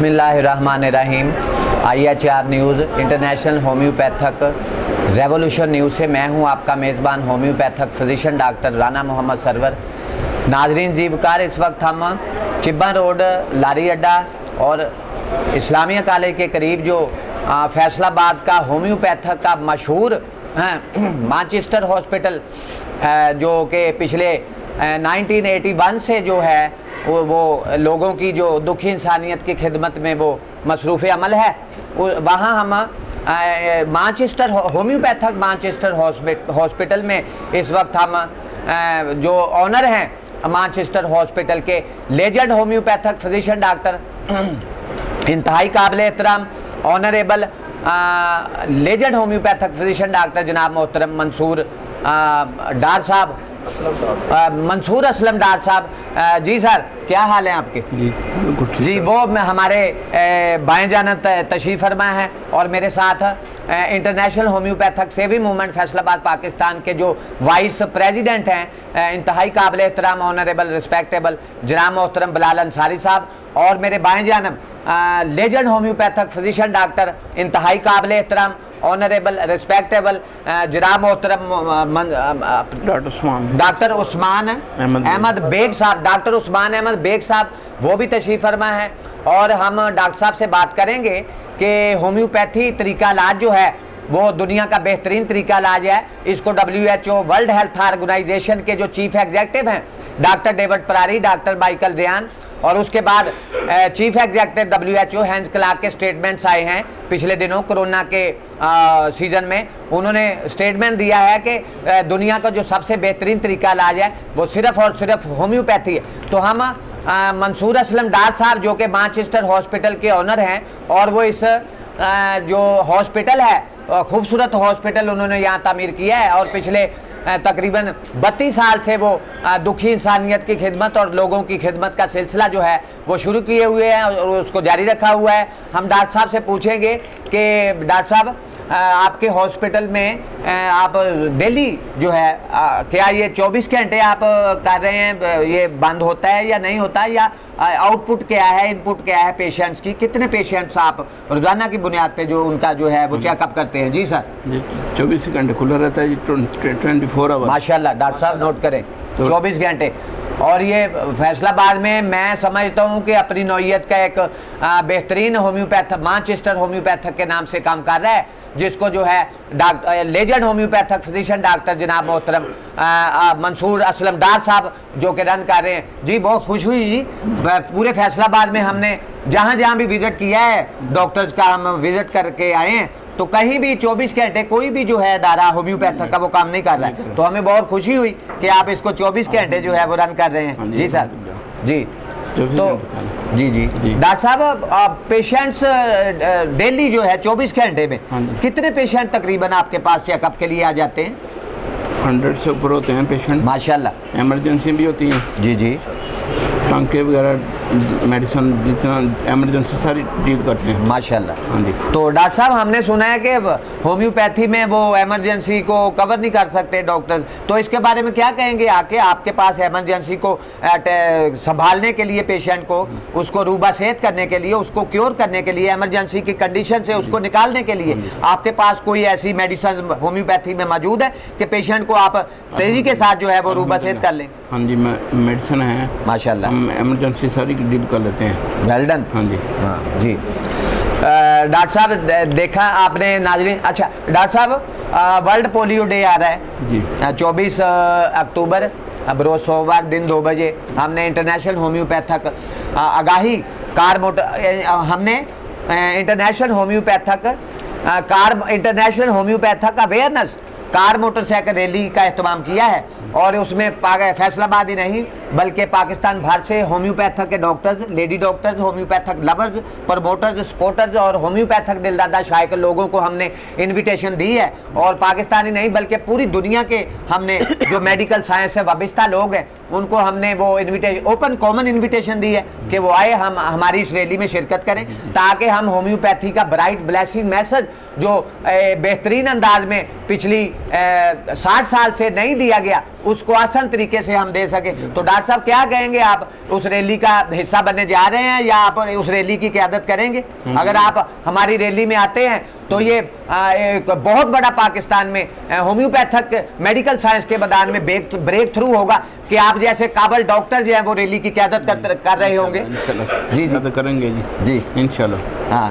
बिस्मिल्लाहिर्रहमानिर्रहीम। IHR news international homeopathic revolution news से मैं हूं आपका मेज़बान homeopathic physician doctor Rana Mohammad Sarwar. नाजरीन जीवकार, इस वक्त हम चिब्बा रोड लारी अड्डा और इस्लामिया कॉलेज के करीब जो फैसलाबाद का होम्योपैथक का मशहूर मानचेस्टर हॉस्पिटल जो कि पिछले 1981 से जो है वो लोगों की जो दुखी इंसानियत की खिदमत में वो मसरूफ़ अमल है, वहाँ हम मानचेस्टर होम्योपैथक मानचेस्टर हॉस्पिटल में इस वक्त हम जो ऑनर हैं मानचेस्टर हॉस्पिटल के लेजेंड होम्योपैथक फिजिशियन डॉक्टर इंतहाई काबिल एहतराम ऑनरेबल लेजेंड होम्योपैथक फिजिशियन डॉक्टर जनाब मोहतरम मंसूर डार साहब, मंसूर असलम डार साहब। जी सर, क्या हाल है आपके? जी वो हमारे बाएं जानब तशरीफ़ फरमा है और मेरे साथ international homeopathic saving movement Faisalabad Pakistan के जो वाइस प्रेसिडेंट हैं इंतहाई काबिल एहतराम ऑनरेबल रिस्पेक्टेबल जनाब मोहतरम बिलाल अंसारी साहब, और मेरे बाएं जानब लेजेंड होम्योपैथक फिजिशियन डॉक्टर इंतहाई काबिल एहतराम ऑनरेबल रिस्पेक्टेबल जनाब मोहतरम डॉक्टर उस्मान अहमद बेग साहब, डॉक्टर उस्मान अहमद बेग साहब वो भी तशरीफ़ फरमा है। और हम डॉक्टर साहब से बात करेंगे कि होम्योपैथी तरीका इलाज जो है वो दुनिया का बेहतरीन तरीका इलाज है। इसको WHO वर्ल्ड हेल्थ ऑर्गेनाइजेशन के जो चीफ एग्जेक्टिव हैं डॉक्टर डेविड परारी, डॉक्टर माइकल रियान, और उसके बाद chief executive WHO Hans Clark के स्टेटमेंट्स आए हैं पिछले दिनों कोरोना के सीज़न में। उन्होंने स्टेटमेंट दिया है कि दुनिया का जो सबसे बेहतरीन तरीका इलाज है वो सिर्फ़ और सिर्फ होम्योपैथी है। तो हम मंसूर असलम डार साहब जो कि मानचेस्टर हॉस्पिटल के ऑनर हैं और वो इस जो हॉस्पिटल है खूबसूरत हॉस्पिटल उन्होंने यहाँ तामीर किया है और पिछले तकरीबन 32 साल से वो दुखी इंसानियत की खिदमत और लोगों की खिदमत का सिलसिला जो है वो शुरू किए हुए हैं और उसको जारी रखा हुआ है। हम डॉक्टर साहब से पूछेंगे कि डॉक्टर साहब आपके हॉस्पिटल में आप डेली जो है क्या ये 24 घंटे आप कर रहे हैं, ये बंद होता है या नहीं होता है, या आउटपुट क्या है, इनपुट क्या है पेशेंट्स की? कितने पेशेंट्स आप रोज़ाना की बुनियाद पे जो उनका जो है वो चेकअप करते हैं? जी सर, 24 घंटे खुला रहता है जी, 24 आवर। माशाल्लाह डॉक्टर साहब नोट करें 24 घंटे। और ये फैसलाबाद में मैं समझता हूँ कि अपनी नौइयत का एक बेहतरीन होम्योपैथक मानचेस्टर होम्योपैथक के नाम से काम कर रहा है, जिसको जो है डॉक्टर लेजेंड होम्योपैथक फिजिशियन डॉक्टर जनाब मोहतरम मंसूर असलम डार साहब जो कि रन कर रहे हैं। जी बहुत खुश हुई जी, पूरे फैसलाबाद में हमने जहाँ जहाँ भी विज़िट किया है डॉक्टर्स का हम विज़िट करके आए हैं, तो कहीं भी 24 घंटे कोई भी जो है अदारा होम्योपैथक का वो काम नहीं कर रहा है। तो हमें बहुत खुशी हुई कि आप इसको 24 घंटे जो है वो रन कर रहे हैं। जी सर, जी तो जी जी डॉक्टर साहब पेशेंट्स डेली जो है 24 घंटे में कितने पेशेंट तकरीबन आपके पास चेकअप के लिए आ जाते हैं? 100 से ऊपर होते हैं पेशेंट माशाल्लाह। एमरजेंसी भी होती है जी जी, टांके वगैरह मेडिसिन जितना एमरजेंसी सारी डील करते हैं माशाल्लाह। हाँ जी। तो डॉक्टर साहब हमने सुना है कि होम्योपैथी में वो एमरजेंसी को कवर नहीं कर सकते डॉक्टर्स, तो इसके बारे में क्या कहेंगे? आके आपके पास एमरजेंसी को संभालने के लिए पेशेंट को उसको रूबा सेहत करने के लिए, उसको क्योर करने के लिए, एमरजेंसी की कंडीशन से उसको निकालने के लिए आपके पास कोई ऐसी मेडिसिन होम्योपैथी में मौजूद है कि पेशेंट को आप तेजी के साथ जो है वो रूबा सेहत कर लें? हाँ जी, मेडिसिन है माशाल्लाह, हम एमरजेंसी सारी डील कर लेते हैं। Well done. हाँ जी, हाँ जी। डॉक्टर साहब देखा आपने नाज़रीन, अच्छा डॉक्टर साहब वर्ल्ड पोलियो डे आ रहा है जी 24 अक्टूबर, अब रोज़ सोमवार दिन 2 बजे हमने इंटरनेशनल होम्योपैथक आगाही कार मोटर हमने international homeopathic awareness car motorcycle rally का एहतमाम किया है और उसमें फैसलाबाद ही नहीं बल्कि पाकिस्तान भर से होम्योपैथक के doctors, lady doctors, homeopathic lovers, promoters, supporters और होम्योपैथक दिलदादा शायक लोगों को हमने इनविटेशन दी है। और पाकिस्तानी नहीं बल्कि पूरी दुनिया के हमने जो मेडिकल साइंस से वाबस्ता लोग हैं उनको हमने वो इनविटेशन, ओपन कॉमन इनविटेशन दी है कि वो आए, हम हमारी इस रैली में शिरकत करें, ताकि हम होम्योपैथी का ब्राइट ब्लेसिंग मैसेज जो बेहतरीन अंदाज में पिछली 60 साल से नहीं दिया गया, उसको आसान तरीके से हम दे सके। तो डॉक्टर साहब क्या कहेंगे, आप उस रैली का हिस्सा बनने जा रहे हैं या आप उस रैली की क़यादत करेंगे? अगर आप हमारी रैली में आते हैं तो ये एक बहुत बड़ा पाकिस्तान में होम्योपैथिक मेडिकल साइंस के मैदान में ब्रेक थ्रू होगा कि आप जैसे काबिल डॉक्टर जो हैं वो रैली की क़यादत कर रहे होंगे। जी जी करेंगे जी इंशाल्लाह। हाँ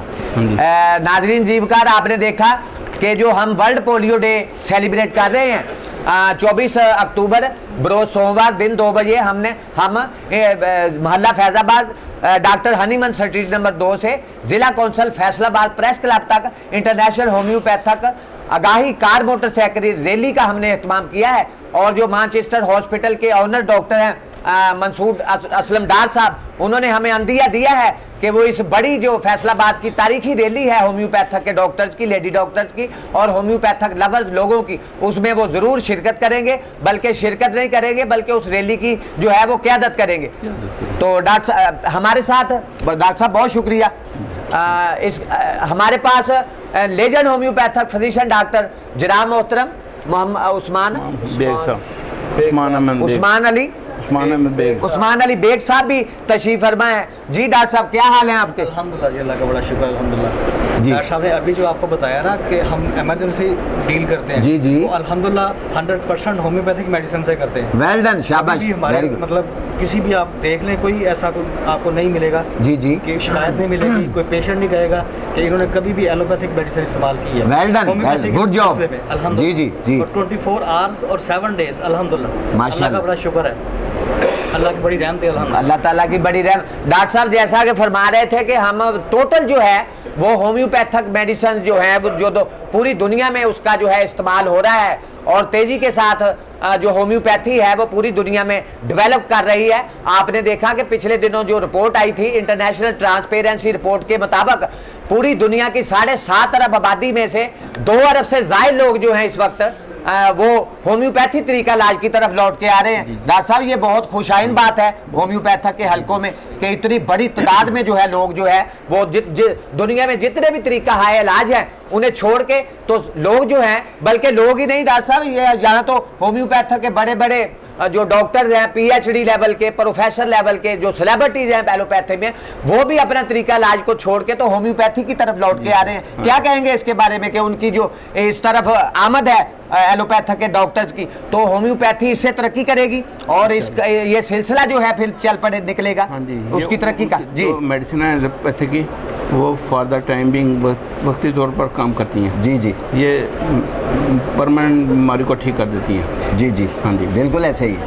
नाजरीन जीवकार, आपने देखा कि जो हम वर्ल्ड पोलियो डे सेलिब्रेट कर रहे हैं 24 अक्टूबर बरोज सोमवार दिन 2 बजे हम मोहल्ला Faizabad doctor Hahnemann street number 2 से जिला कौंसल फैसलाबाद प्रेस क्लब तक इंटरनेशनल होम्योपैथिक आगाही कार मोटरसाइकिल रैली का हमने एहतमाम किया है। और जो मानचेस्टर हॉस्पिटल के ऑनर डॉक्टर हैं मंसूर असलम डार साहब, उन्होंने हमें अंदिया दिया है कि वो इस बड़ी जो फैसलाबाद की तारीखी रैली है होम्योपैथिक के डॉक्टर्स की, लेडी डॉक्टर्स की और होम्योपैथिक लवर्स लोगों की, उसमें वो ज़रूर शिरकत करेंगे, बल्कि शिरकत नहीं करेंगे बल्कि उस रैली की जो है वो क़यादत करेंगे। तो डॉक्टर साहब हमारे साथ, डॉक्टर साहब बहुत शुक्रिया। हमारे पास लेजेंड होम्योपैथिक फिजिशियन डॉक्टर जनाब मोहतरम मोहम्मद उस्मान अली बेग साहब भी तशरीफ फरमा है। जी डॉक्टर साहब क्या हाल है आपके? अल्हम्दुलिल्लाह जी, अल्लाह का बड़ा शुक्र अल्हम्दुलिल्लाह। डॉक्टर साहब ने अभी जो आपको बताया ना कि हम इमरजेंसी डील करते हैं, जी जी, तो अल्हम्दुलिल्लाह 100% होम्योपैथिक मेडिसिन से करते हैं। वेल डन, शाबाश, हमारे मतलब किसी भी आप देख लें, कोई ऐसा कोई आपको नहीं मिलेगा जी जी कि शिकायत नहीं मिलेगी, कोई पेशेंट नहीं कहेगा कि इन्होंने कभी भी एलोपैथिक मेडिसिन इस्तेमाल की है। Well done, good job. जी जी जी, 24 आवर्स और 7 डेज अल्हम्दुलिल्लाह, माशाल्लाह, अल्लाह का बड़ा शुक्र है, अल्लाह की बड़ी रहमत है अल्हम्दुलिल्लाह, अल्लाह ताला की बड़ी रहमत। डॉक्टर साहब जैसा कि फरमा रहे थे कि हम टोटल जो है वो होम्योपैथिक मेडिसिन जो है जो तो पूरी दुनिया में उसका जो है इस्तेमाल हो रहा है और तेजी के साथ जो होम्योपैथी है वो पूरी दुनिया में डेवलप कर रही है। आपने देखा कि पिछले दिनों जो रिपोर्ट आई थी इंटरनेशनल ट्रांसपेरेंसी रिपोर्ट के मुताबिक पूरी दुनिया की 7.5 अरब आबादी में से 2 अरब से ज़ायद लोग जो हैं इस वक्त वो होम्योपैथी तरीका इलाज की तरफ लौट के आ रहे हैं। डॉक्टर साहब ये बहुत खुशाइन बात है होम्योपैथिक के हलकों में कि इतनी बड़ी तादाद में जो है लोग जो है वो दुनिया में जितने भी तरीका हाय इलाज हैं उन्हें छोड़ के तो लोग जो हैं, बल्कि लोग ही नहीं डॉक्टर साहब, ये यहाँ तो होम्योपैथिक के बड़े बड़े जो डॉक्टर्स हैं PhD लेवल के, प्रोफेसर लेवल के जो सेलिब्रिटीज हैं एलोपैथी में, वो भी अपना तरीका इलाज को छोड़ के तो होम्योपैथी की तरफ लौट के आ रहे हैं। क्या कहेंगे इसके बारे में कि उनकी जो इस तरफ आमद है एलोपैथिक के डॉक्टर्स की, तो होम्योपैथी इससे तरक्की करेगी और इस ये सिलसिला जो है फिर चल पड़े निकलेगा उसकी तरक्की का। जी, मेडिसिन है एलोपैथी की वो फॉर द टाइम बिंग वक्ती तौर पर काम करती हैं। जी जी, ये परमानेंट बीमारी को ठीक कर देती हैं। जी जी, हाँ जी, बिल्कुल ऐसे ही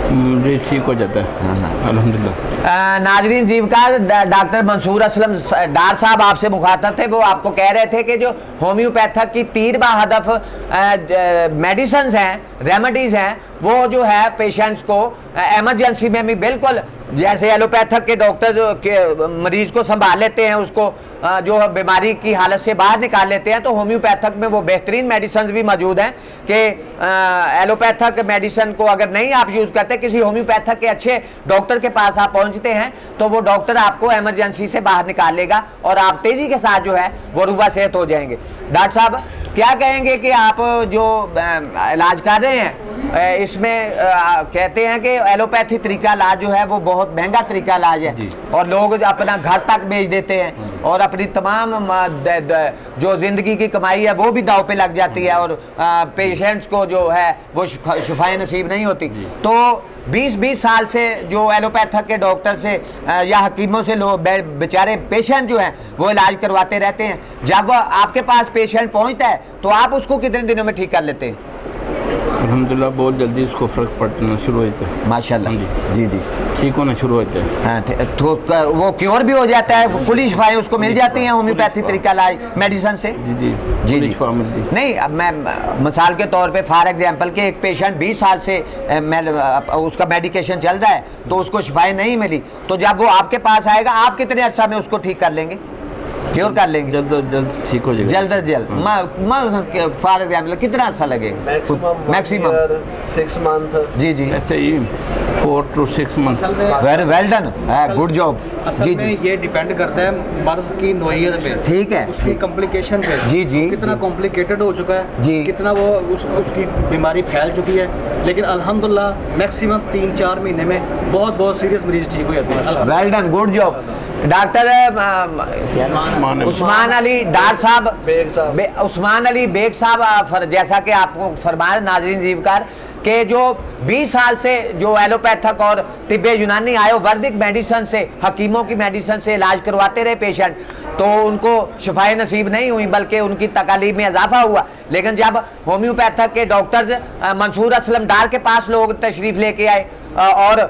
जी, ठीक हो जाता है। हाँ हाँ, अल्हम्दुलिल्लाह। नाजरीन जीवकार, डॉक्टर मंसूर असलम डार साहब आपसे मुखातब थे, वो आपको कह रहे थे कि जो होम्योपैथिक की 3 हदफ मेडिसिन हैं, रेमेडीज़ हैं, वो जो है पेशेंट्स को एमरजेंसी में भी बिल्कुल जैसे एलोपैथिक के डॉक्टर जो के मरीज को संभाल लेते हैं, उसको जो बीमारी की हालत से बाहर निकाल लेते हैं, तो होम्योपैथिक में वो बेहतरीन मेडिसिन भी मौजूद हैं कि एलोपैथिक मेडिसिन को अगर नहीं आप यूज़ करते, किसी होम्योपैथिक के अच्छे डॉक्टर के पास आप पहुंचते हैं तो वो डॉक्टर आपको एमरजेंसी से बाहर निकाल लेगा और आप तेज़ी के साथ जो है वो रुबा सेहत हो जाएंगे। डॉक्टर साहब क्या कहेंगे कि आप जो इलाज कर रहे हैं इसमें कहते हैं कि एलोपैथी तरीका इलाज जो है वो बहुत महंगा तरीका इलाज है और लोग अपना घर तक बेच देते हैं और अपनी तमाम जो ज़िंदगी की कमाई है वो भी दाव पे लग जाती है और पेशेंट्स को जो है वो शिफाए नसीब नहीं होती। तो 20-20 साल से जो एलोपैथिक के डॉक्टर से या हकीमों से लोग बेचारे पेशेंट जो हैं वो इलाज करवाते रहते हैं, जब आपके पास पेशेंट पहुंचता है तो आप उसको कितने दिनों में ठीक कर लेते हैं? अल्हम्दुलिल्लाह बहुत जल्दी उसको फ़र्क पड़ना शुरू होता है माशाल्लाह। जी जी, ठीक होना शुरू होता है। हाँ, तो वो क्योर भी हो जाता है, फुली शिफाएं उसको मिल जाती हैं होम्योपैथी तरीका इलाज मेडिसिन से। जी जी जी, नहीं, अब मैं मिसाल के तौर पे फॉर एग्जांपल के एक पेशेंट 20 साल से उसका मेडिकेशन चल रहा है तो उसको शिफाएं नहीं मिली, तो जब वो आपके पास आएगा आप कितने अर्सा में उसको ठीक कर लेंगे? क्योर कर लेंगे, जल्द ठीक हो जाएगा। जल्द से जल्द। फॉर एग्जाम्पल कितना अर्सा लगे मैक्सिमम? 6 मंथ। जी जी, ऐसे ही 4 to 6 month. Very well done, good job. असल जी में जी, ये डिपेंड करता है मर्ज की नोयत पे, ठीक है, उसकी कॉम्प्लिकेशन पे। जी जी, कितना जी। कॉम्प्लिकेटेड हो चुका है, जी। कितना वो उसकी बीमारी फैल चुकी है। लेकिन अल्हम्दुलिल्लाह मैक्सिमम 3-4 महीने में बहुत सीरियस मरीज ठीक हो जाते हैं। Well done, good job. Doctor Usman Ali Dar Sahab, Usman Ali bag साहब, जैसा कि आपको फरमाया नाज़रीन जीवकार के जो 20 साल से जो एलोपैथक और तिब्बे यूनानी आयुर्वेदिक मेडिसिन से, हकीमों की मेडिसिन से इलाज करवाते रहे पेशेंट, तो उनको शिफाए नसीब नहीं हुई बल्कि उनकी तकालीफ में इजाफा हुआ। लेकिन जब होम्योपैथक के डॉक्टर मंसूर असलम डार के पास लोग तशरीफ़ लेके आए और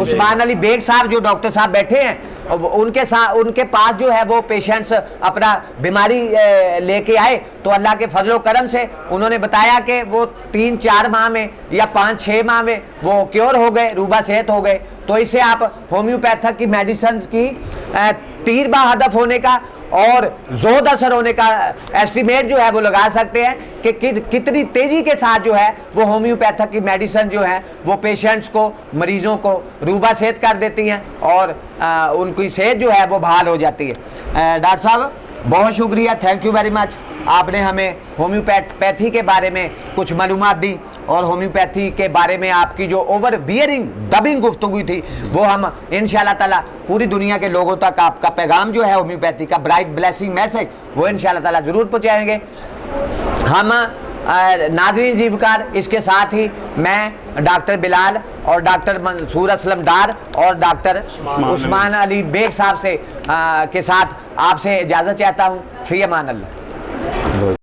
उस्मान अली बेग साहब जो डॉक्टर साहब बैठे हैं, उनके पास जो है वो पेशेंट्स अपना बीमारी लेके आए, तो अल्लाह के फजलो करम से उन्होंने बताया कि वो 3-4 माह में या 5-6 माह में वो क्योर हो गए, रूबा सेहत हो गए। तो इससे आप होम्योपैथक की मेडिसिन की तीर बा हदफ होने का और जोद असर होने का एस्टिमेट जो है वो लगा सकते हैं कि कितनी तेज़ी के साथ जो है वो होम्योपैथक की मेडिसिन जो है वो पेशेंट्स को, मरीज़ों को रूबा सेहत कर देती हैं और उनकी सेहत जो है वो बहाल हो जाती है। डॉक्टर साहब बहुत शुक्रिया, थैंक यू वेरी मच। आपने हमें होम्योपैथी के बारे में कुछ मालूमात दी और होम्योपैथी के बारे में आपकी जो ओवर बियरिंग डबिंग गुफ्तगू थी वो हम इंशाल्लाह ताला पूरी दुनिया के लोगों तक आपका पैगाम जो है होम्योपैथी का ब्राइट ब्लेसिंग मैसेज वो इंशाल्लाह ताला ज़रूर पहुँचाएंगे। हम नाज़रीन जीवकार, इसके साथ ही मैं डॉक्टर बिलाल और डॉक्टर मंसूर असलम डार और डॉक्टर उस्मान अली बेग साहब से के साथ आपसे इजाज़त चाहता हूँ। फ़ी अमान अल्लाह।